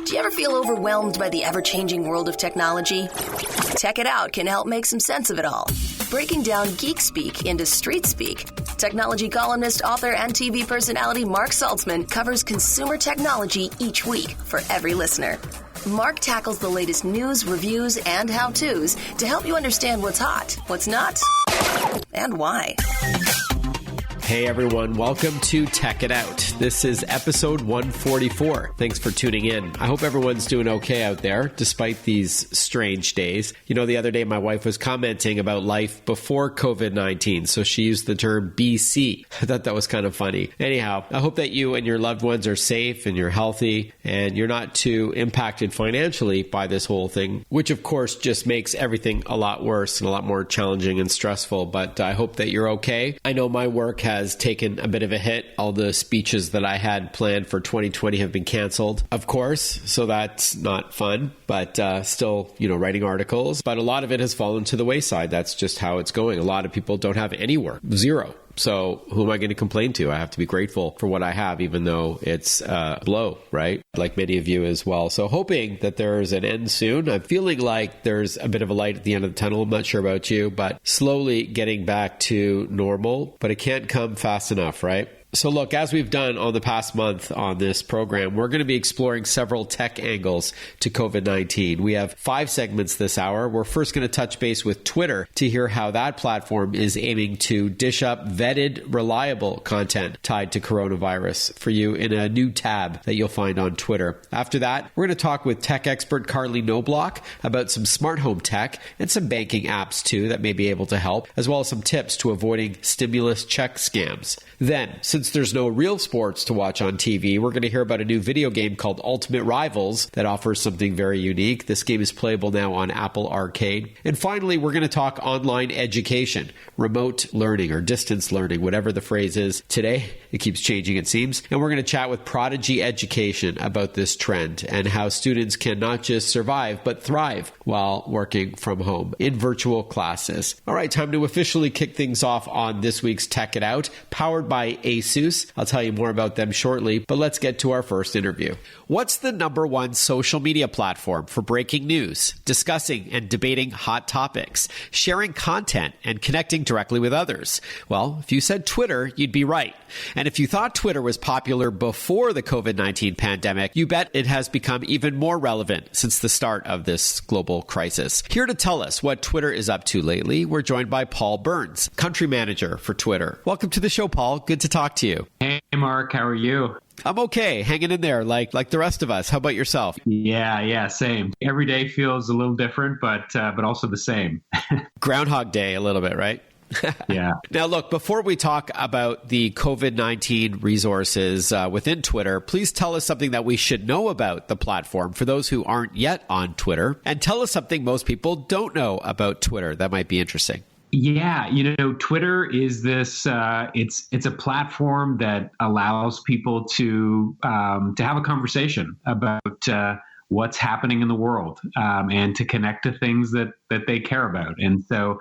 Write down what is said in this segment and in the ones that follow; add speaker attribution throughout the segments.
Speaker 1: Do you ever feel overwhelmed by the ever-changing world of technology? Tech It Out can help make some sense of it all. Breaking down geek speak into street speak, technology columnist, author, and TV personality Mark Saltzman covers consumer technology each week for every listener. Mark tackles the latest news, reviews, and how-tos to help you understand what's hot, what's not, and why.
Speaker 2: Hey everyone, welcome to Tech It Out. This is episode 144. Thanks for tuning in. I hope everyone's doing okay out there, despite these strange days. You know, the other day my wife was commenting about life before COVID-19, so she used the term BC. I thought that was kind of funny. Anyhow, I hope that you and your loved ones are safe and you're healthy and you're not too impacted financially by this whole thing, which of course just makes everything a lot worse and a lot more challenging and stressful, but I hope that you're okay. I know my work has taken a bit of a hit. All the speeches that I had planned for 2020 have been canceled, of course, so that's not fun, but still, writing articles. But a lot of it has fallen to the wayside. That's just how it's going. A lot of people don't have any work, zero. So who am I going to complain to? I have to be grateful for what I have, even though it's a blow, right? Like many of you as well. So hoping that there's an end soon. I'm feeling like there's a bit of a light at the end of the tunnel. I'm not sure about you, but slowly getting back to normal, but it can't come fast enough, right? So look, as we've done on the past month on this program, we're going to be exploring several tech angles to COVID-19. We have 5 segments this hour. We're first going to touch base with Twitter to hear how that platform is aiming to dish up vetted, reliable content tied to coronavirus for you in a new tab that you'll find on Twitter. After that, we're going to talk with tech expert Carley Knobloch about some smart home tech and some banking apps too that may be able to help, as well as some tips to avoiding stimulus check scams. Then, since there's no real sports to watch on TV, we're going to hear about a new video game called Ultimate Rivals that offers something very unique. This game is playable now on Apple Arcade. And finally, we're going to talk online education, remote learning or distance learning, whatever the phrase is today. It keeps changing, it seems. And we're going to chat with Prodigy Education about this trend and how students can not just survive, but thrive while working from home in virtual classes. All right, time to officially kick things off on this week's Tech It Out, powered by ASUS. I'll tell you more about them shortly, but let's get to our first interview. What's the number one social media platform for breaking news, discussing and debating hot topics, sharing content, and connecting directly with others? Well, if you said Twitter, you'd be right. And if you thought Twitter was popular before the COVID-19 pandemic, you bet it has become even more relevant since the start of this global crisis. Here to tell us what Twitter is up to lately, we're joined by Paul Burns, country manager for Twitter. Welcome to the show, Paul. Good to talk to you.
Speaker 3: Hey, Mark. How are you?
Speaker 2: I'm okay, hanging in there like the rest of us. How about yourself?
Speaker 3: Yeah, same. Every day feels a little different, but also the same.
Speaker 2: Groundhog Day a little bit, right?
Speaker 3: Yeah.
Speaker 2: Now, look, before we talk about the COVID-19 resources within Twitter, please tell us something that we should know about the platform for those who aren't yet on Twitter, and tell us something most people don't know about Twitter that might be interesting.
Speaker 3: Yeah, Twitter is this. It's a platform that allows people to have a conversation about what's happening in the world and to connect to things that they care about. And so,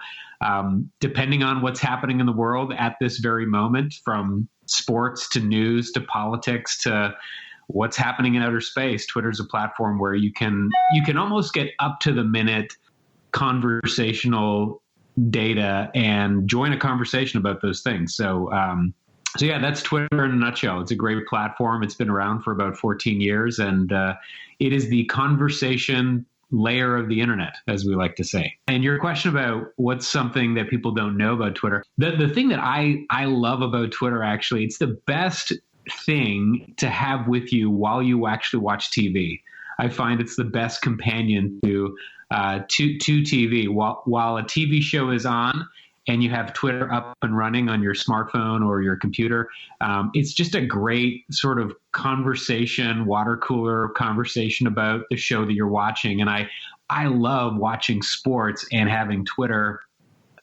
Speaker 3: depending on what's happening in the world at this very moment, from sports to news to politics to what's happening in outer space, Twitter's a platform where you can almost get up to the minute conversational data and join a conversation about those things. So yeah, that's Twitter in a nutshell. It's a great platform. It's been around for about 14 years, and it is the conversation layer of the internet, as we like to say. And your question about what's something that people don't know about Twitter, the thing that I love about Twitter, actually, it's the best thing to have with you while you actually watch TV. I find it's the best companion to TV. While a TV show is on and you have Twitter up and running on your smartphone or your computer, it's just a great sort of conversation, water cooler conversation about the show that you're watching. And I love watching sports and having Twitter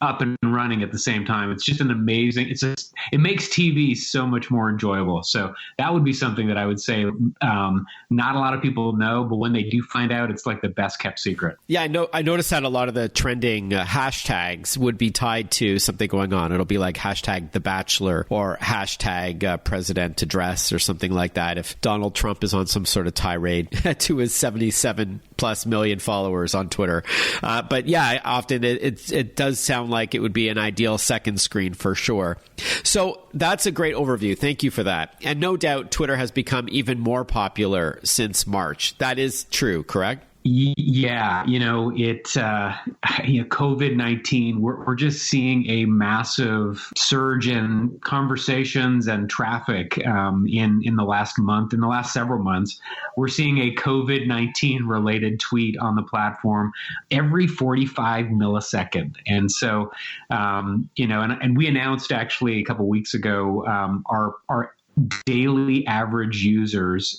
Speaker 3: up and running at the same time. It's just an amazing, it makes TV so much more enjoyable. So that would be something that I would say not a lot of people know, but when they do find out, it's like the best kept secret.
Speaker 2: Yeah, I noticed that a lot of the trending hashtags would be tied to something going on. It'll be like hashtag The Bachelor or hashtag President Address or something like that. If Donald Trump is on some sort of tirade to his 77 plus million followers on Twitter. But yeah, often it does sound like it would be an ideal second screen for sure. So that's a great overview. Thank you for that. And no doubt Twitter has become even more popular since March. That is true, correct?
Speaker 3: Yeah, COVID-19, we're just seeing a massive surge in conversations and traffic in the last month, in the last several months. We're seeing a COVID-19 related tweet on the platform every 45 millisecond. And so, and we announced actually a couple weeks ago, our daily average users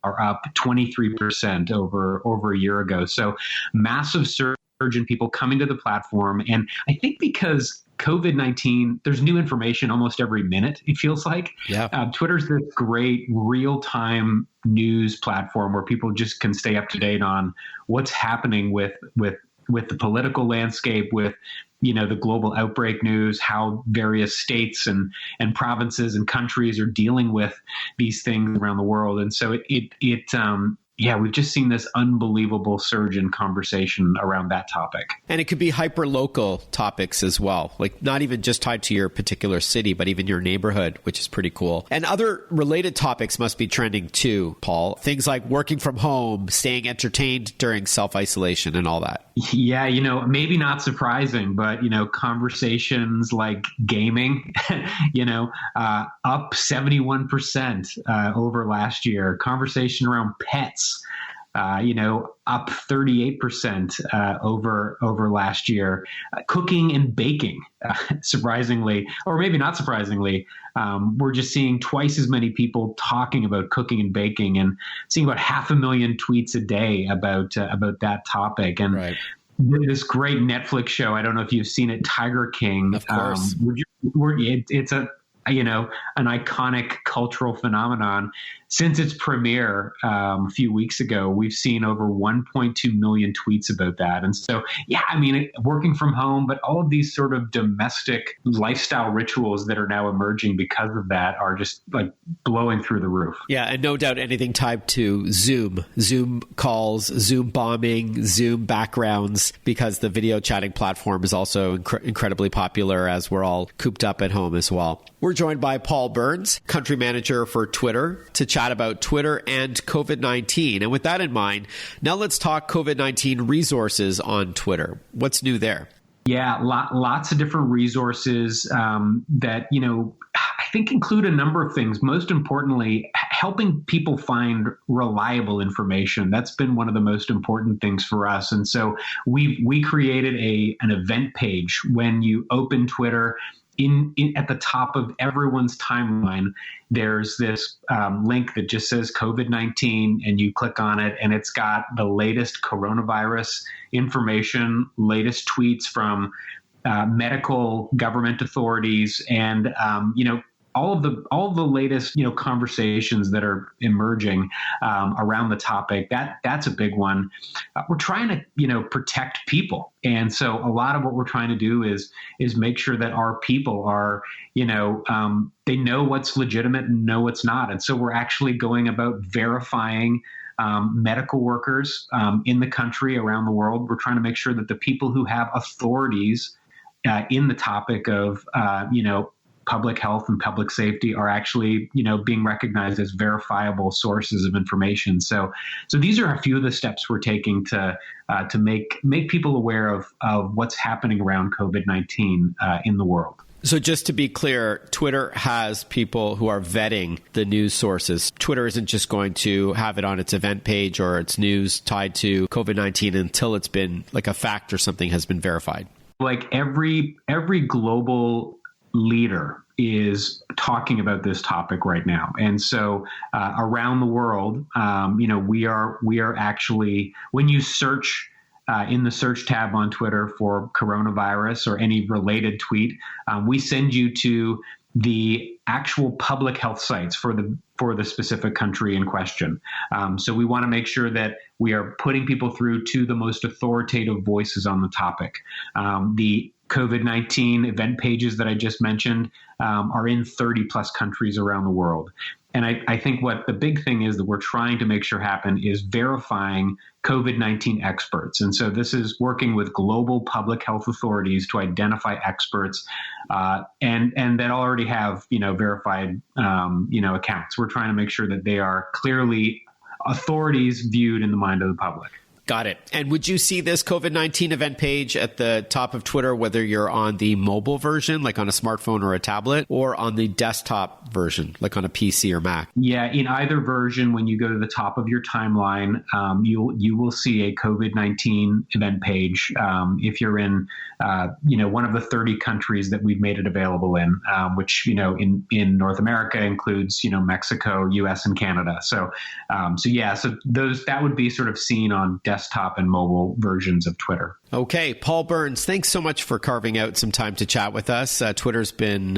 Speaker 3: are up 23% over a year ago. So massive surge in people coming to the platform. And I think because COVID-19, there's new information almost every minute, it feels like.
Speaker 2: Yeah.
Speaker 3: Twitter's this great real-time news platform where people just can stay up to date on what's happening with the political landscape, with the global outbreak news, how various states and provinces and countries are dealing with these things around the world. And so we've just seen this unbelievable surge in conversation around that topic.
Speaker 2: And it could be hyper-local topics as well, like not even just tied to your particular city, but even your neighborhood, which is pretty cool. And other related topics must be trending too, Paul. Things like working from home, staying entertained during self-isolation and all that.
Speaker 3: Yeah, maybe not surprising, but, conversations like gaming, up 71% over last year. Conversation around pets, up 38% over last year. Cooking and baking, surprisingly, or maybe not surprisingly, we're just seeing twice as many people talking about cooking and baking, and seeing about 500,000 tweets a day about that topic. And
Speaker 2: right.
Speaker 3: This great Netflix show, I don't know if you've seen it, Tiger King.
Speaker 2: Of course.
Speaker 3: It's an iconic cultural phenomenon. Since its premiere a few weeks ago, we've seen over 1.2 million tweets about that. And so, working from home, but all of these sort of domestic lifestyle rituals that are now emerging because of that are just like blowing through the roof.
Speaker 2: Yeah, and no doubt anything tied to Zoom calls, Zoom bombing, Zoom backgrounds, because the video chatting platform is also incredibly popular as we're all cooped up at home as well. We're joined by Paul Burns, country manager for Twitter, to chat about Twitter and COVID-19. And with that in mind, now let's talk COVID-19 resources on Twitter. What's new there?
Speaker 3: Yeah, lots of different resources that, I think include a number of things. Most importantly, helping people find reliable information. That's been one of the most important things for us. And so we created an event page. When you open Twitter, at the top of everyone's timeline, there's this link that just says COVID-19, and you click on it, and it's got the latest coronavirus information, latest tweets from medical government authorities, and all of the latest conversations that are emerging around the topic. That's a big one. We're trying to protect people, and so a lot of what we're trying to do is make sure that our people are they know what's legitimate and know what's not, and so we're actually going about verifying medical workers in the country, around the world. We're trying to make sure that the people who have authorities in the topic of public health and public safety are actually, being recognized as verifiable sources of information. So these are a few of the steps we're taking to make people aware of what's happening around COVID-19 in the world.
Speaker 2: So just to be clear, Twitter has people who are vetting the news sources. Twitter isn't just going to have it on its event page or its news tied to COVID-19 until it's been like a fact or something has been verified. Like
Speaker 3: every global leader is talking about this topic right now. And so around the world, we are actually, when you search in the search tab on Twitter for coronavirus or any related tweet, we send you to the actual public health sites for the specific country in question. So we want to make sure that we are putting people through to the most authoritative voices on the topic. The COVID-19 event pages that I just mentioned are in 30 plus countries around the world. And I think what the big thing is that we're trying to make sure happen is verifying COVID-19 experts. And so this is working with global public health authorities to identify experts and that already have, verified, accounts. We're trying to make sure that they are clearly authorities viewed in the mind of the public.
Speaker 2: Got it. And would you see this COVID-19 event page at the top of Twitter, whether you're on the mobile version, like on a smartphone or a tablet, or on the desktop version, like on a PC or Mac?
Speaker 3: Yeah, in either version, when you go to the top of your timeline, you will see a COVID-19 event page. If you're in, one of the 30 countries that we've made it available in, which, in North America includes, Mexico, US, and Canada. So that would be sort of seen on desktop and mobile versions of Twitter.
Speaker 2: Okay, Paul Burns, thanks so much for carving out some time to chat with us. Twitter's been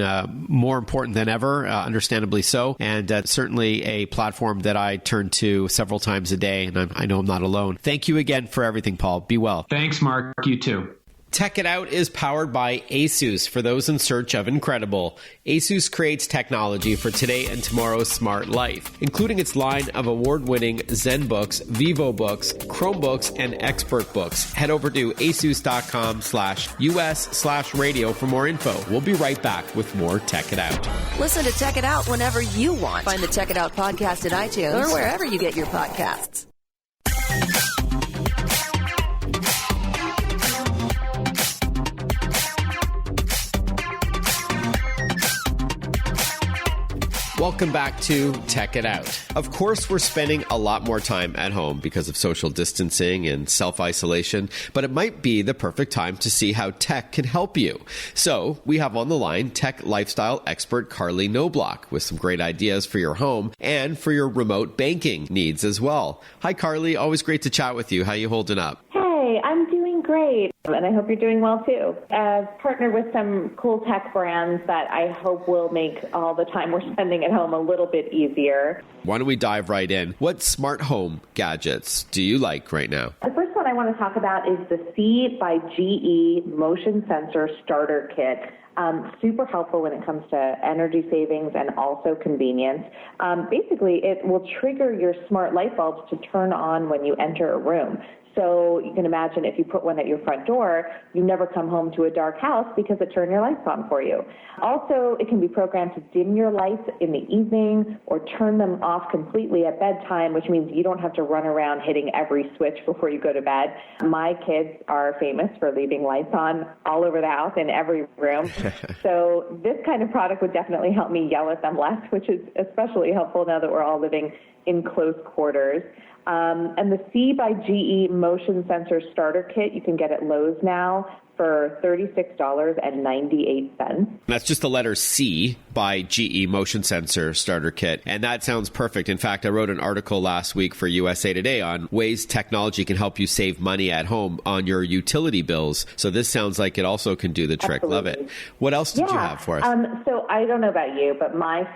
Speaker 2: more important than ever, understandably so, and certainly a platform that I turn to several times a day, and I know I'm not alone. Thank you again for everything, Paul. Be well.
Speaker 3: Thanks, Mark. You too.
Speaker 2: Tech It Out is powered by ASUS for those in search of incredible. ASUS creates technology for today and tomorrow's smart life, including its line of award-winning ZenBooks, VivoBooks, Chromebooks, and Expert Books. Head over to asus.com/US/radio for more info. We'll be right back with more Tech It Out.
Speaker 1: Listen to Tech It Out whenever you want. Find the Tech It Out podcast at iTunes or wherever you get your podcasts.
Speaker 2: Welcome back to Tech It Out. Of course, we're spending a lot more time at home because of social distancing and self-isolation, but it might be the perfect time to see how tech can help you. So we have on the line tech lifestyle expert Carley Knobloch with some great ideas for your home and for your remote banking needs as well. Hi, Carley. Always great to chat with you. How you holding up?
Speaker 4: Hey, I'm doing great, and I hope you're doing well too. I've partnered with some cool tech brands that I hope will make all the time we're spending at home a little bit easier.
Speaker 2: Why don't we dive right in? What smart home gadgets do you like right now?
Speaker 4: The first one I want to talk about is the C by GE Motion Sensor Starter Kit. Super helpful when it comes to energy savings and also convenience. Basically, it will trigger your smart light bulbs to turn on when you enter a room. So you can imagine if you put one at your front door, you never come home to a dark house because it turned your lights on for you. Also, it can be programmed to dim your lights in the evening or turn them off completely at bedtime, which means you don't have to run around hitting every switch before you go to bed. My kids are famous for leaving lights on all over the house in every room. So this kind of product would definitely help me yell at them less, which is especially helpful now that we're all living in close quarters. And the C by GE Motion Sensor Starter Kit, you can get at Lowe's now for $36.98.
Speaker 2: That's just the letter C by GE Motion Sensor Starter Kit. And that sounds perfect. In fact, I wrote an article last week for USA Today on ways technology can help you save money at home on your utility bills. So this sounds like it also can do the trick.
Speaker 4: Absolutely.
Speaker 2: Love it. What else did you have for us?
Speaker 4: So I don't know about you, but my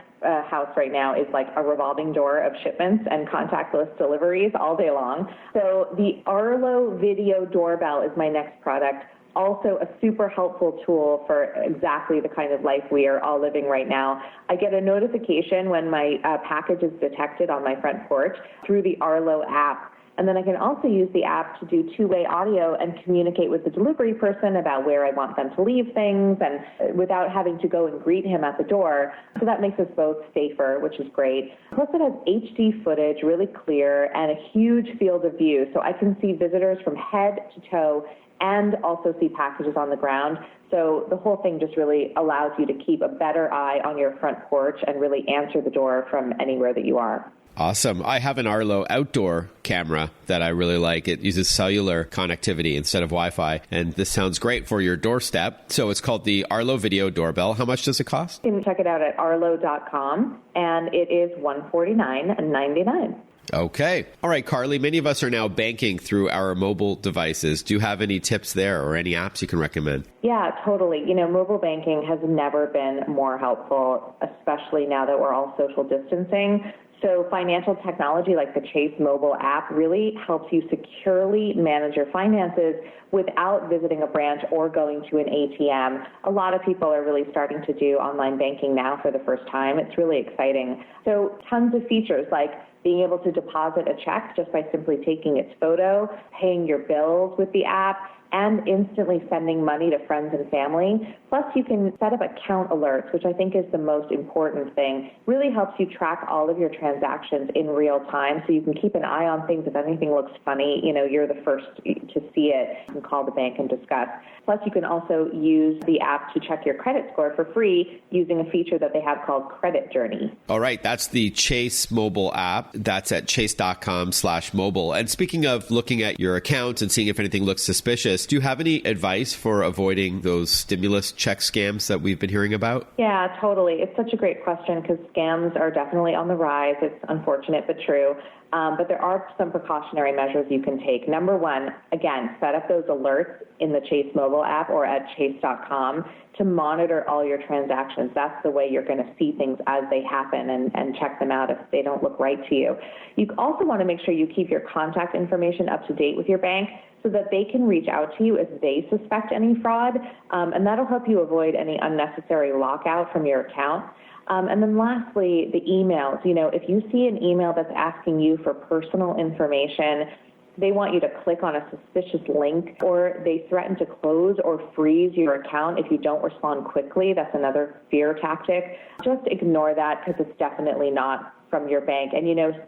Speaker 4: house right now is like a revolving door of shipments and contactless deliveries all day long. So the Arlo Video Doorbell is my next product. Also a super helpful tool for exactly the kind of life we are all living right now. I get a notification when my package is detected on my front porch through the Arlo app. And then I can also use the app to do two-way audio and communicate with the delivery person about where I want them to leave things and without having to go and greet him at the door. So that makes us both safer, which is great. Plus it has HD footage, really clear, and a huge field of view. So I can see visitors from head to toe and also see packages on the ground. So the whole thing just really allows you to keep a better eye on your front porch and really answer the door from anywhere that you are.
Speaker 2: Awesome. I have an Arlo outdoor camera that I really like. It uses cellular connectivity instead of Wi-Fi, and this sounds great for your doorstep. So it's called the Arlo Video Doorbell. How much does it cost?
Speaker 4: You can check it out at arlo.com, and it is $149.99.
Speaker 2: Okay. All right, Carley, many of us are now banking through our mobile devices. Do you have any tips there or any apps you can recommend?
Speaker 4: Yeah, totally. Mobile banking has never been more helpful, especially now that we're all social distancing. So financial technology like the Chase mobile app really helps you securely manage your finances without visiting a branch or going to an ATM. A lot of people are really starting to do online banking now for the first time. It's really exciting. So tons of features like being able to deposit a check just by simply taking its photo, paying your bills with the app, and instantly sending money to friends and family. Plus, you can set up account alerts, which I think is the most important thing. Really helps you track all of your transactions in real time so you can keep an eye on things. If anything looks funny, you're the first to see it. You can call the bank and discuss. Plus, you can also use the app to check your credit score for free using a feature that they have called Credit Journey.
Speaker 2: All right, that's the Chase mobile app. That's at chase.com/mobile. And speaking of looking at your account and seeing if anything looks suspicious, do you have any advice for avoiding those stimulus check scams that we've been hearing about?
Speaker 4: Yeah, totally. It's such a great question because scams are definitely on the rise. It's unfortunate but true. But there are some precautionary measures you can take. Number one, again, set up those alerts in the Chase mobile app or at chase.com to monitor all your transactions. That's the way you're going to see things as they happen and check them out if they don't look right to you. You also want to make sure you keep your contact information up to date with your bank so that they can reach out to you if they suspect any fraud, and that'll help you avoid any unnecessary lockout from your account. And then lastly, the emails. If you see an email that's asking you for personal information, they want you to click on a suspicious link, or they threaten to close or freeze your account if you don't respond quickly. That's another fear tactic. Just ignore that because it's definitely not from your bank. And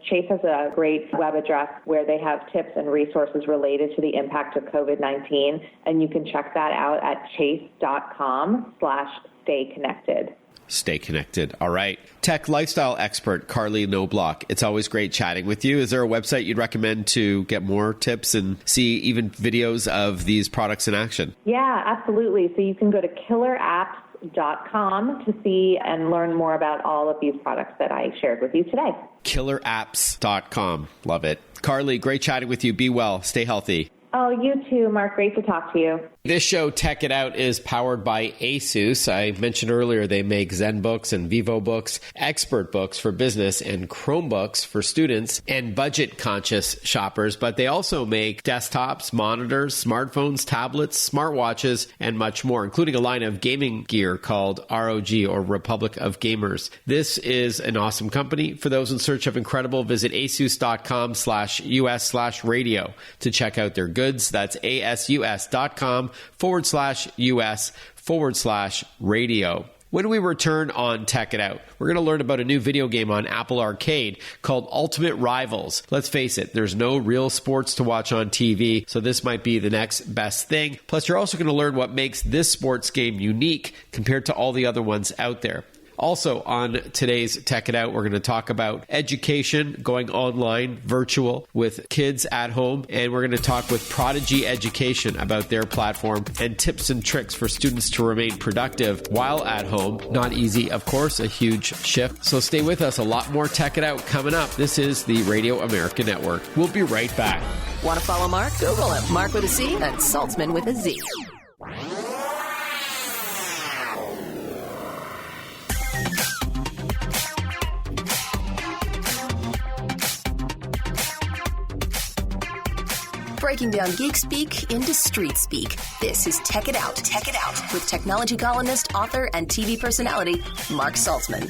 Speaker 4: Chase has a great web address where they have tips and resources related to the impact of COVID-19, and you can check that out at chase.com/stayconnected.
Speaker 2: Stay connected. All right. Tech lifestyle expert Carley Knobloch. It's always great chatting with you. Is there a website you'd recommend to get more tips and see even videos of these products in action?
Speaker 4: Yeah, absolutely. So you can go to killerapps.com to see and learn more about all of these products that I shared with you today.
Speaker 2: Killerapps.com. Love it. Carley, great chatting with you. Be well. Stay healthy.
Speaker 4: Oh, you too, Mark. Great to talk to you.
Speaker 2: This show, Tech It Out, is powered by ASUS. I mentioned earlier they make ZenBooks and VivoBooks, expert books for business, and Chromebooks for students and budget-conscious shoppers. But they also make desktops, monitors, smartphones, tablets, smartwatches, and much more, including a line of gaming gear called ROG, or Republic of Gamers. This is an awesome company. For those in search of incredible, visit asus.com/US/radio to check out their goods. That's asus.com/US/radio. When we return on Tech It Out, we're going to learn about a new video game on Apple Arcade called Ultimate Rivals. Let's face it, there's no real sports to watch on TV, so this might be the next best thing. Plus, you're also going to learn what makes this sports game unique compared to all the other ones out there. Also on today's Tech It Out, we're going to talk about education going online, virtual, with kids at home. And we're going to talk with Prodigy Education about their platform and tips and tricks for students to remain productive while at home. Not easy, of course, a huge shift. So stay with us. A lot more Tech It Out coming up. This is the Radio America Network. We'll be right back.
Speaker 1: Want to follow Mark? Google him. Mark with a C and Saltzman with a Z. Breaking down geek speak into street speak. This is Tech It Out. Tech It Out with technology columnist, author, and TV personality Mark Saltzman.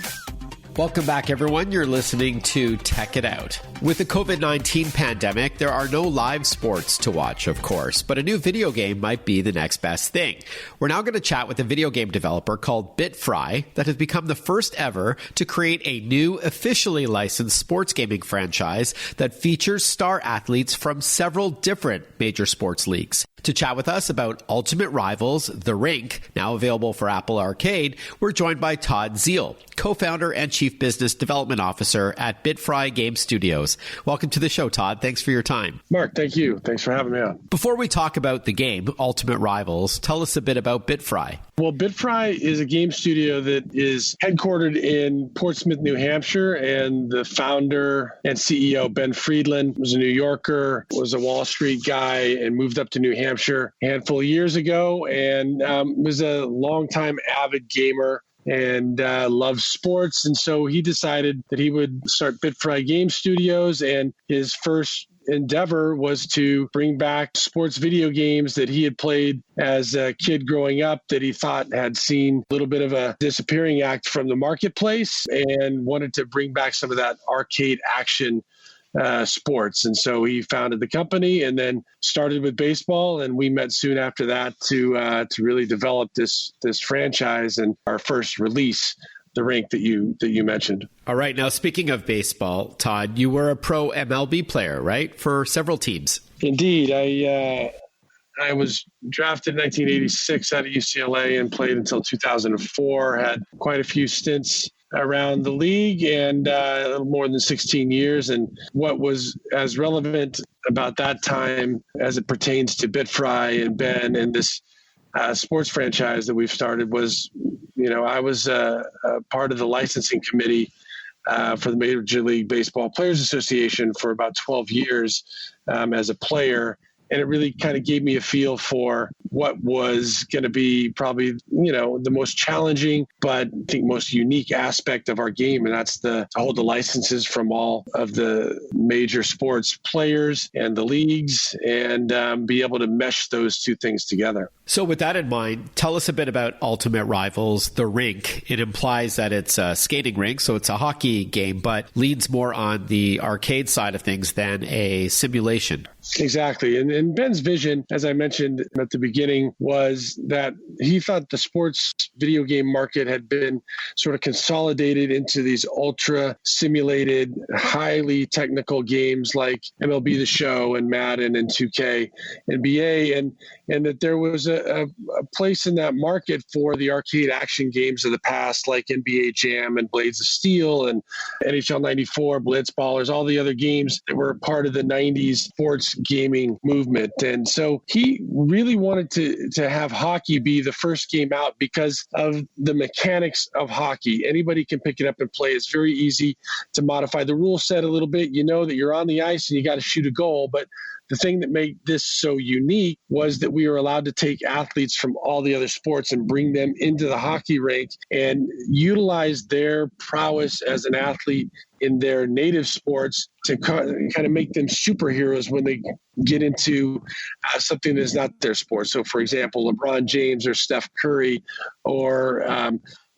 Speaker 2: Welcome back, everyone. You're listening to Tech It Out. With the COVID-19 pandemic, there are no live sports to watch, of course, but a new video game might be the next best thing. We're now going to chat with a video game developer called BitFry that has become the first ever to create a new officially licensed sports gaming franchise that features star athletes from several different major sports leagues. To chat with us about Ultimate Rivals, The Rink, now available for Apple Arcade, we're joined by Todd Zeal, co-founder and chief Chief Business Development Officer at BitFry Game Studios. Welcome to the show, Todd. Thanks for your time.
Speaker 5: Mark, thank you. Thanks for having me on.
Speaker 2: Before we talk about the game, Ultimate Rivals, tell us a bit about BitFry.
Speaker 5: Well, BitFry is a game studio that is headquartered in Portsmouth, New Hampshire, and the founder and CEO, Ben Friedland, was a New Yorker, was a Wall Street guy, and moved up to New Hampshire a handful of years ago, and was a longtime avid gamer and loves sports. And so he decided that he would start BitFry Game Studios, and his first endeavor was to bring back sports video games that he had played as a kid growing up that he thought had seen a little bit of a disappearing act from the marketplace, and wanted to bring back some of that arcade action sports. And so he founded the company and then started with baseball, and we met soon after that to really develop this franchise and our first release, the rink that you mentioned.
Speaker 2: All right. Now, speaking of baseball, Todd, you were a pro MLB player, right? For several teams.
Speaker 5: Indeed. I was drafted in 1986 out of UCLA and played until 2004, had quite a few stints around the league and a little more than 16 years. And what was as relevant about that time as it pertains to BitFry and Ben and this sports franchise that we've started was, I was a part of the licensing committee for the Major League Baseball Players Association for about 12 years as a player. And it really kind of gave me a feel for what was going to be probably, the most challenging, but I think most unique aspect of our game. And that's to hold the licenses from all of the major sports players and the leagues and be able to mesh those two things together.
Speaker 2: So with that in mind, tell us a bit about Ultimate Rivals, the rink. It implies that it's a skating rink, so it's a hockey game, but leans more on the arcade side of things than a simulation.
Speaker 5: Exactly. And Ben's vision, as I mentioned at the beginning, was that he thought the sports video game market had been sort of consolidated into these ultra simulated, highly technical games like MLB The Show and Madden and 2K and BA, and that there was a place in that market for the arcade action games of the past, like NBA Jam and Blades of Steel and NHL 94, Blitzballers, all the other games that were part of the 90s sports gaming movement. And so he really wanted to have hockey be the first game out because of the mechanics of hockey. Anybody can pick it up and play. It's very easy to modify the rule set a little bit. You know that you're on the ice and you got to shoot a goal, but the thing that made this so unique was that we were allowed to take athletes from all the other sports and bring them into the hockey rink and utilize their prowess as an athlete in their native sports to kind of make them superheroes when they get into something that's not their sport. So, for example, LeBron James or Steph Curry or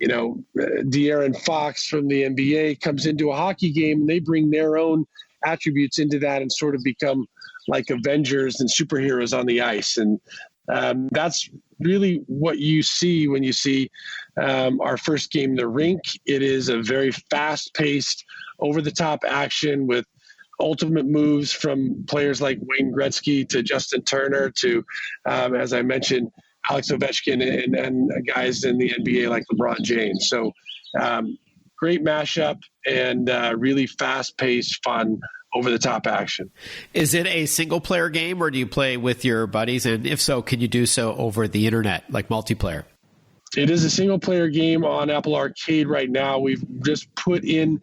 Speaker 5: De'Aaron Fox from the NBA comes into a hockey game and they bring their own attributes into that and sort of become like Avengers and superheroes on the ice. And that's really what you see when you see our first game, The Rink. It is a very fast-paced, over-the-top action with ultimate moves from players like Wayne Gretzky to Justin Turner to, as I mentioned, Alex Ovechkin and guys in the NBA like LeBron James. So great mashup and really fast-paced, fun, over-the-top action.
Speaker 2: Is it a single-player game, or do you play with your buddies? And if so, can you do so over the internet, like multiplayer?
Speaker 5: It is a single-player game on Apple Arcade right now. We've just put in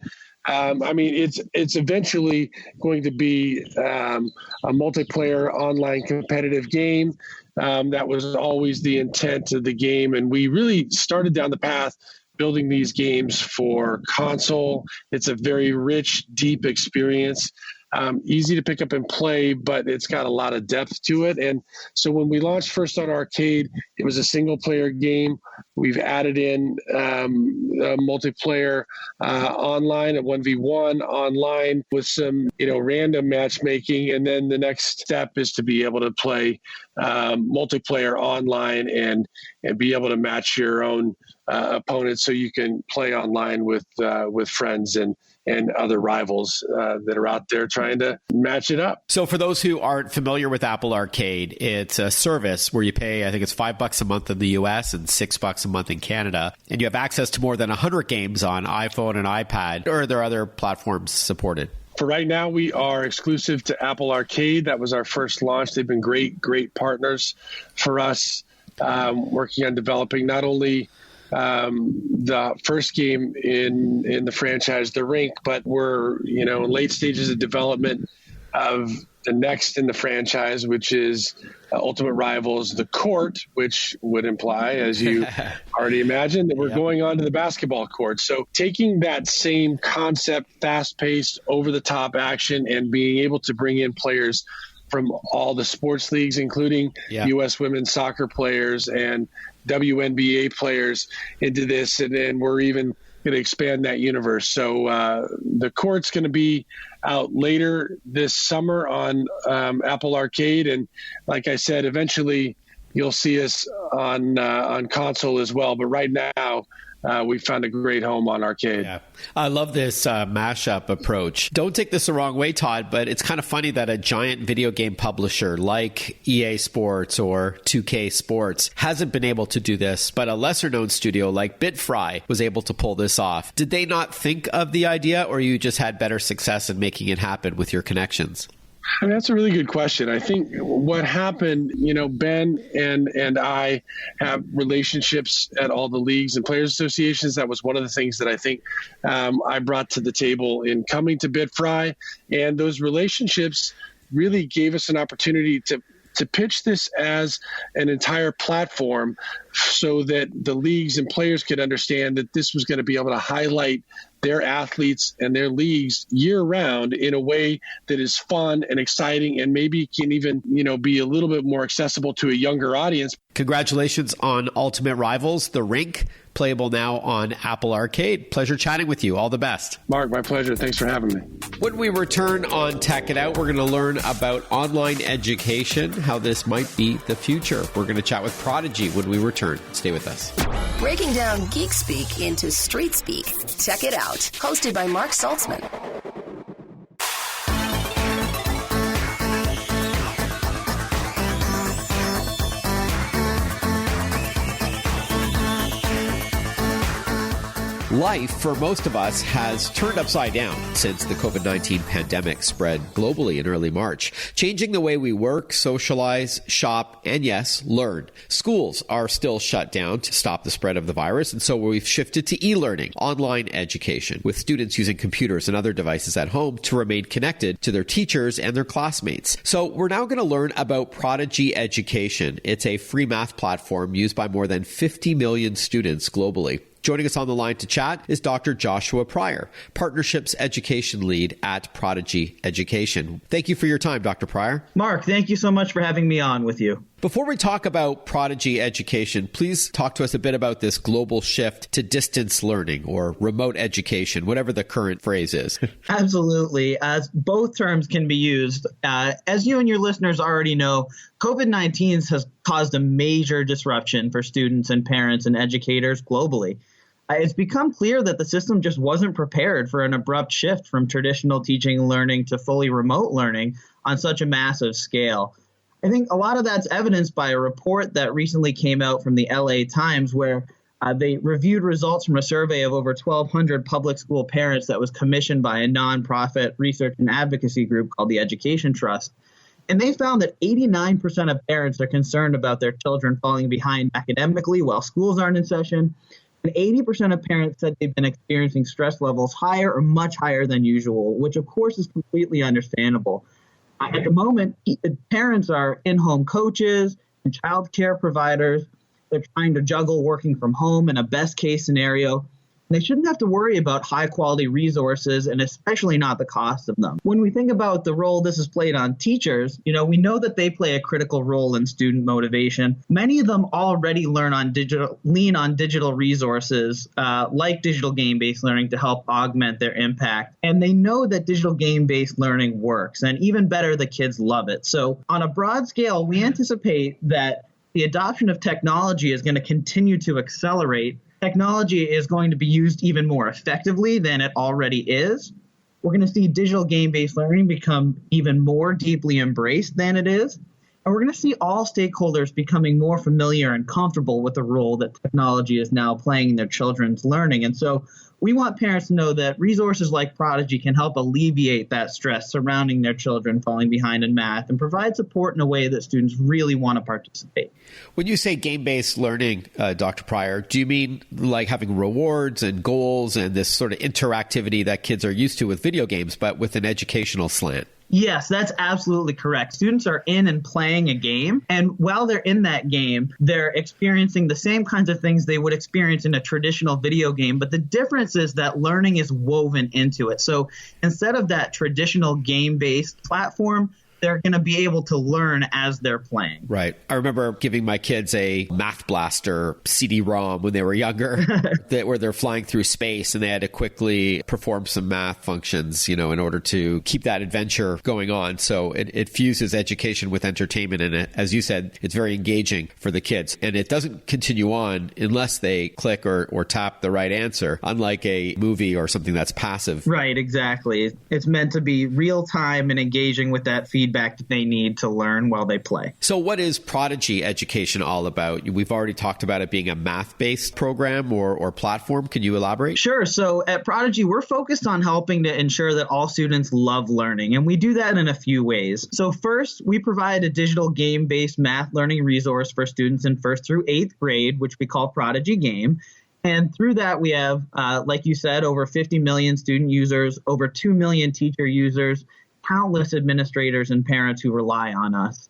Speaker 5: it's eventually going to be a multiplayer online competitive game. That was always the intent of the game. And we really started down the path building these games for console. It's a very rich, deep experience. Easy to pick up and play, but it's got a lot of depth to it. And so when we launched first on arcade, it was a single player game. We've added in a multiplayer online, a 1v1 online with some, random matchmaking. And then the next step is to be able to play multiplayer online and be able to match your own opponents so you can play online with friends and and other rivals that are out there trying to match it up.
Speaker 2: So for those who aren't familiar with Apple Arcade, it's a service where you pay, I think it's $5 a month in the US and $6 a month in Canada. And you have access to more than 100 games on iPhone and iPad, or are there other platforms supported?
Speaker 5: For right now, we are exclusive to Apple Arcade. That was our first launch. They've been great partners for us, working on developing not only the first game in the franchise, The Rink, but we're in late stages of development of the next in the franchise, which is Ultimate Rivals, The Court, which would imply, as you already imagined, that we're going on to the basketball court. So taking that same concept, fast-paced, over-the-top action, and being able to bring in players from all the sports leagues, including U.S. women's soccer players and WNBA players into this, and then we're even going to expand that universe. So the court's going to be out later this summer on Apple Arcade, and like I said, eventually you'll see us on console as well. But right now, we found a great home on Arcade.
Speaker 2: Yeah. I love this mashup approach. Don't take this the wrong way, Todd, but it's kind of funny that a giant video game publisher like EA Sports or 2K Sports hasn't been able to do this, but a lesser-known studio like BitFry was able to pull this off. Did they not think of the idea, or you just had better success in making it happen with your connections?
Speaker 5: I mean, that's a really good question. I think what happened, Ben and I have relationships at all the leagues and players associations. That was one of the things that I think I brought to the table in coming to BitFry. And those relationships really gave us an opportunity to pitch this as an entire platform so that the leagues and players could understand that this was going to be able to highlight their athletes and their leagues year round in a way that is fun and exciting and maybe can even, be a little bit more accessible to a younger audience.
Speaker 2: Congratulations on Ultimate Rivals, The Rink, playable now on Apple Arcade. Pleasure chatting with you. All the best.
Speaker 5: Mark, my pleasure. Thanks for having me.
Speaker 2: When we return on Tech It Out, we're going to learn about online education, how this might be the future. We're going to chat with Prodigy when we return. Stay with us.
Speaker 1: Breaking down geek speak into street speak. Tech It Out, hosted by Mark Saltzman.
Speaker 2: Life, for most of us, has turned upside down since the COVID-19 pandemic spread globally in early March, changing the way we work, socialize, shop, and yes, learn. Schools are still shut down to stop the spread of the virus, and so we've shifted to e-learning, online education, with students using computers and other devices at home to remain connected to their teachers and their classmates. So we're now going to learn about Prodigy Education. It's a free math platform used by more than 50 million students globally. Joining us on the line to chat is Dr. Joshua Pryor, Partnerships Education Lead at Prodigy Education. Thank you for your time, Dr. Pryor.
Speaker 6: Mark, thank you so much for having me on with you.
Speaker 2: Before we talk about Prodigy Education, please talk to us a bit about this global shift to distance learning or remote education, whatever the current phrase is.
Speaker 6: Absolutely. As both terms can be used. As you and your listeners already know, COVID-19 has caused a major disruption for students and parents and educators globally. It's become clear that the system just wasn't prepared for an abrupt shift from traditional teaching and learning to fully remote learning on such a massive scale. I think a lot of that's evidenced by a report that recently came out from the LA Times where they reviewed results from a survey of over 1,200 public school parents that was commissioned by a nonprofit research and advocacy group called the Education Trust. And they found that 89% of parents are concerned about their children falling behind academically while schools aren't in session. And 80% of parents said they've been experiencing stress levels higher or much higher than usual, which of course is completely understandable. At the moment, parents are in-home coaches and child care providers. They're trying to juggle working from home in a best-case scenario. And they shouldn't have to worry about high-quality resources and especially not the cost of them. When we think about the role this has played on teachers, we know that they play a critical role in student motivation. Many of them already lean on digital resources like digital game-based learning to help augment their impact. And they know that digital game-based learning works. And even better, the kids love it. So on a broad scale, we anticipate that the adoption of technology is going to continue to accelerate technology is going to be used even more effectively than it already is. We're going to see digital game-based learning become even more deeply embraced than it is. And we're going to see all stakeholders becoming more familiar and comfortable with the role that technology is now playing in their children's learning. And so we want parents to know that resources like Prodigy can help alleviate that stress surrounding their children falling behind in math and provide support in a way that students really want to participate.
Speaker 2: When you say game-based learning, Dr. Pryor, do you mean like having rewards and goals and this sort of interactivity that kids are used to with video games, but with an educational slant?
Speaker 6: Yes, that's absolutely correct. Students are in and playing a game, and while they're in that game, they're experiencing the same kinds of things they would experience in a traditional video game, but the difference is that learning is woven into it. So instead of that traditional game-based platform, they're going to be able to learn as they're playing.
Speaker 2: Right. I remember giving my kids a Math Blaster CD-ROM when they were younger, where they're flying through space and they had to quickly perform some math functions, in order to keep that adventure going on. So it fuses education with entertainment. And as you said, it's very engaging for the kids. And it doesn't continue on unless they click or tap the right answer, unlike a movie or something that's passive.
Speaker 6: Right, exactly. It's meant to be real time and engaging with that feedback that they need to learn while they play.
Speaker 2: So what is Prodigy Education all about? We've already talked about it being a math-based program or platform. Can you elaborate?
Speaker 6: Sure. So at Prodigy, we're focused on helping to ensure that all students love learning, and we do that in a few ways. So first, we provide a digital game-based math learning resource for students in 1st through 8th grade, which we call Prodigy Game. And through that, we have, like you said, over 50 million student users, over 2 million teacher users, countless administrators and parents who rely on us.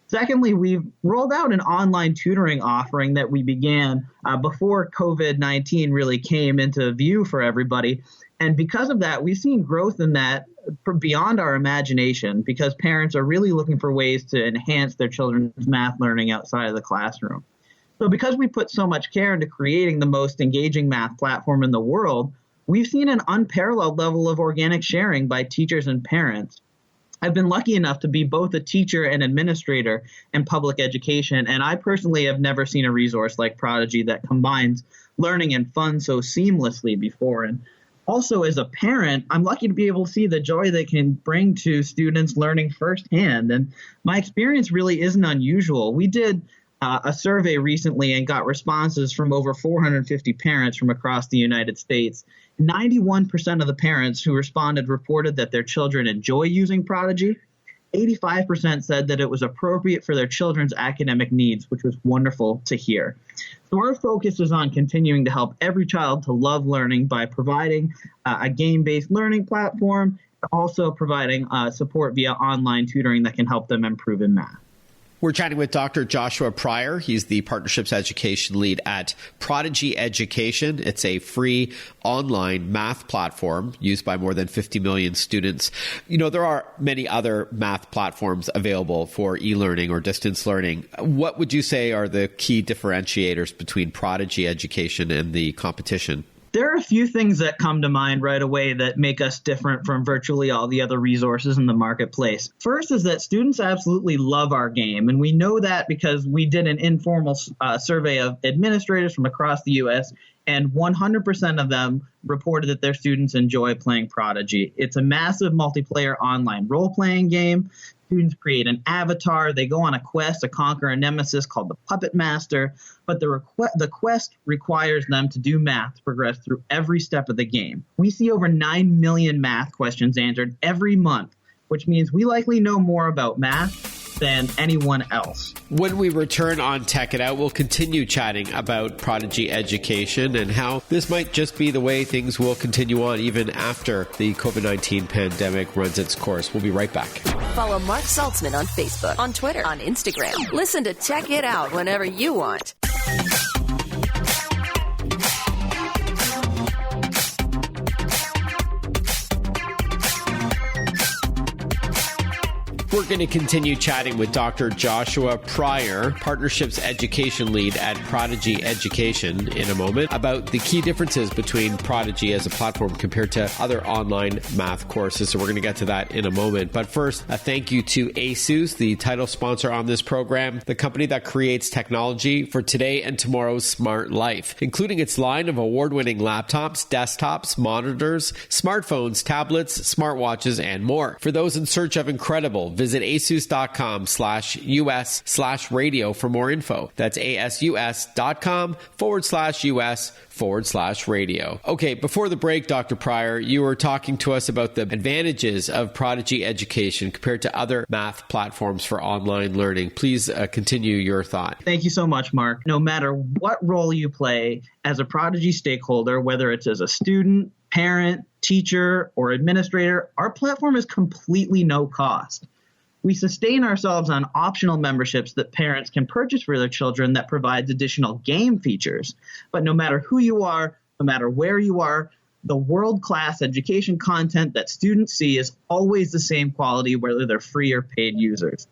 Speaker 6: Secondly, we've rolled out an online tutoring offering that we began before COVID-19 really came into view for everybody. And because of that, we've seen growth in that beyond our imagination, because parents are really looking for ways to enhance their children's math learning outside of the classroom. So because we put so much care into creating the most engaging math platform in the world, we've seen an unparalleled level of organic sharing by teachers and parents. I've been lucky enough to be both a teacher and administrator in public education, and I personally have never seen a resource like Prodigy that combines learning and fun so seamlessly before. And also, as a parent, I'm lucky to be able to see the joy they can bring to students learning firsthand. And my experience really isn't unusual. We did a survey recently and got responses from over 450 parents from across the United States. 91% of the parents who responded reported that their children enjoy using Prodigy. 85% said that it was appropriate for their children's academic needs, which was wonderful to hear. So our focus is on continuing to help every child to love learning by providing a game-based learning platform, also providing support via online tutoring that can help them improve in math.
Speaker 2: We're chatting with Dr. Joshua Pryor. He's the Partnerships Education Lead at Prodigy Education. It's a free online math platform used by more than 50 million students. There are many other math platforms available for e-learning or distance learning. What would you say are the key differentiators between Prodigy Education and the competition?
Speaker 6: There are a few things that come to mind right away that make us different from virtually all the other resources in the marketplace. First is that students absolutely love our game, and we know that because we did an informal survey of administrators from across the U.S., and 100% of them reported that their students enjoy playing Prodigy. It's a massive multiplayer online role-playing game. Students create an avatar. They go on a quest to conquer a nemesis called the Puppet Master, but the quest requires them to do math to progress through every step of the game. We see over 9 million math questions answered every month, which means we likely know more about math than anyone else.
Speaker 2: When we return on Tech It Out, we'll continue chatting about Prodigy Education and how this might just be the way things will continue on even after the COVID-19 pandemic runs its course. We'll be right back.
Speaker 1: Follow Mark Saltzman on Facebook, on Twitter, on Instagram. Listen to Tech It Out whenever you want.
Speaker 2: We're going to continue chatting with Dr. Joshua Pryor, Partnerships Education Lead at Prodigy Education, in a moment about the key differences between Prodigy as a platform compared to other online math courses. So we're going to get to that in a moment. But first, a thank you to ASUS, the title sponsor on this program, the company that creates technology for today and tomorrow's smart life, including its line of award-winning laptops, desktops, monitors, smartphones, tablets, smartwatches, and more. For those in search of incredible, visit asus.com/US/radio for more info. That's asus.com/US/radio. Okay, before the break, Dr. Pryor, you were talking to us about the advantages of Prodigy Education compared to other math platforms for online learning. Please continue your thought.
Speaker 6: Thank you so much, Mark. No matter what role you play as a Prodigy stakeholder, whether it's as a student, parent, teacher, or administrator, our platform is completely no cost. We sustain ourselves on optional memberships that parents can purchase for their children that provides additional game features. But no matter who you are, no matter where you are, the world-class education content that students see is always the same quality, whether they're free or paid users.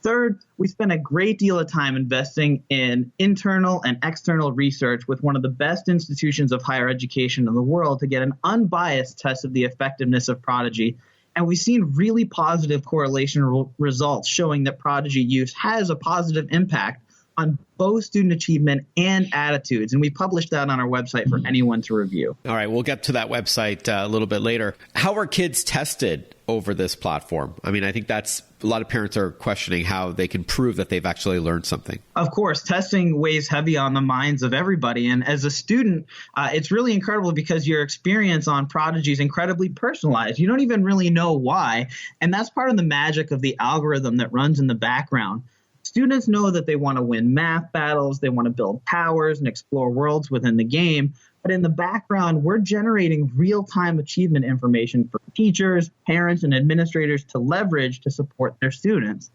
Speaker 6: Third, we spend a great deal of time investing in internal and external research with one of the best institutions of higher education in the world to get an unbiased test of the effectiveness of Prodigy. And we've seen really positive correlation results showing that Prodigy use has a positive impact on both student achievement and attitudes. And we published that on our website for anyone to review.
Speaker 2: All right, we'll get to that website a little bit later. How are kids tested over this platform? I mean, I think that's a lot of parents are questioning how they can prove that they've actually learned something.
Speaker 6: Of course, testing weighs heavy on the minds of everybody. And as a student, it's really incredible because your experience on Prodigy is incredibly personalized. You don't even really know why. And that's part of the magic of the algorithm that runs in the background. Students know that they want to win math battles, they want to build towers and explore worlds within the game. But in the background, we're generating real-time achievement information for teachers, parents, and administrators to leverage to support their students.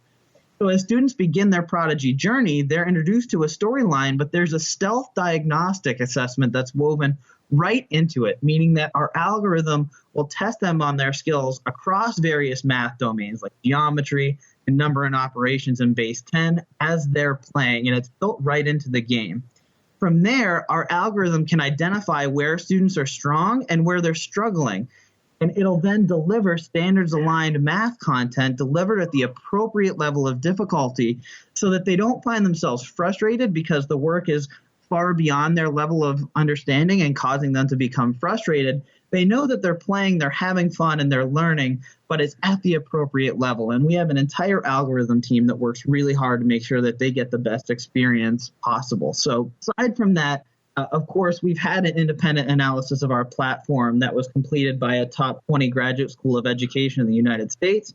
Speaker 6: So as students begin their Prodigy journey, they're introduced to a storyline, but there's a stealth diagnostic assessment that's woven right into it, meaning that our algorithm will test them on their skills across various math domains like geometry and number and operations in base 10 as they're playing, and it's built right into the game. From there, our algorithm can identify where students are strong and where they're struggling, and it'll then deliver standards-aligned math content delivered at the appropriate level of difficulty so that they don't find themselves frustrated because the work is far beyond their level of understanding and causing them to become frustrated. They know that they're playing, they're having fun, and they're learning, but it's at the appropriate level. And we have an entire algorithm team that works really hard to make sure that they get the best experience possible. So aside from that, of course, we've had an independent analysis of our platform that was completed by a top 20 graduate school of education in the United States.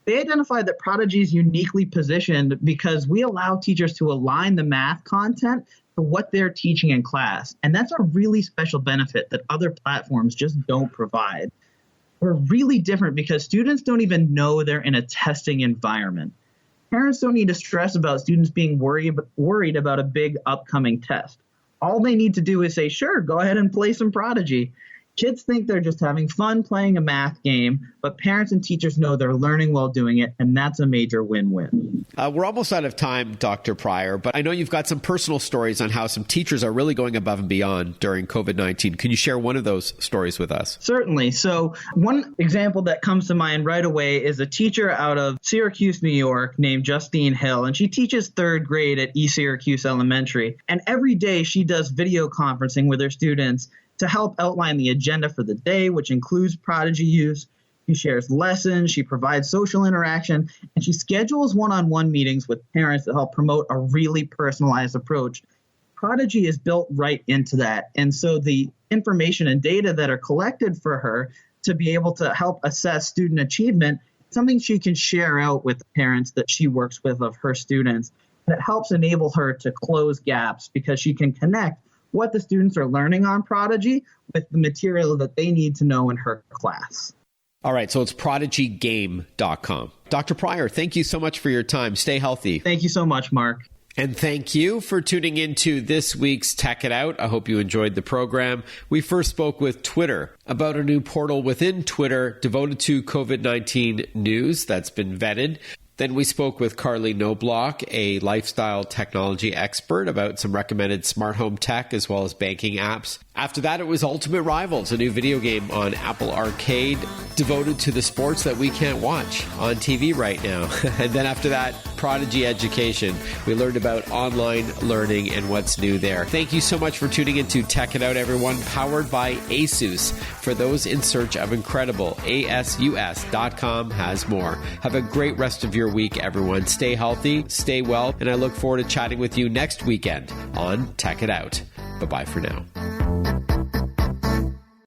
Speaker 6: They identified that Prodigy is uniquely positioned because we allow teachers to align the math content to what they're teaching in class. And that's a really special benefit that other platforms just don't provide. We're really different because students don't even know they're in a testing environment. Parents don't need to stress about students being worried about a big upcoming test. All they need to do is say, sure, go ahead and play some Prodigy. Kids think they're just having fun playing a math game, but parents and teachers know they're learning while doing it, and that's a major win-win.
Speaker 2: We're almost out of time, Dr. Pryor, but I know you've got some personal stories on how some teachers are really going above and beyond during COVID-19. Can you share one of those stories with us?
Speaker 6: Certainly. So one example that comes to mind right away is a teacher out of Syracuse, New York, named Justine Hill, and she teaches third grade at East Syracuse Elementary. And every day she does video conferencing with her students to help outline the agenda for the day, which includes Prodigy use. She shares lessons, she provides social interaction, and she schedules one-on-one meetings with parents to help promote a really personalized approach. Prodigy is built right into that. And so the information and data that are collected for her to be able to help assess student achievement, something she can share out with the parents that she works with of her students. And it helps enable her to close gaps because she can connect what the students are learning on Prodigy with the material that they need to know in her class.
Speaker 2: All right, so it's prodigygame.com. Dr. Pryor, thank you so much for your time. Stay healthy.
Speaker 6: Thank you so much, Mark.
Speaker 2: And thank you for tuning into this week's Tech It Out. I hope you enjoyed the program. We first spoke with Twitter about a new portal within Twitter devoted to COVID-19 news that's been vetted. Then we spoke with Carley Knobloch, a lifestyle technology expert, about some recommended smart home tech as well as banking apps. After that, it was Ultimate Rivals, a new video game on Apple Arcade devoted to the sports that we can't watch on TV right now. And then after that, Prodigy Education. We learned about online learning and what's new there. Thank you so much for tuning into Tech It Out, everyone, powered by ASUS. For those in search of incredible, ASUS.com has more. Have a great rest of your week, everyone. Stay healthy, stay well, and I look forward to chatting with you next weekend on Tech It Out. Bye-bye for now.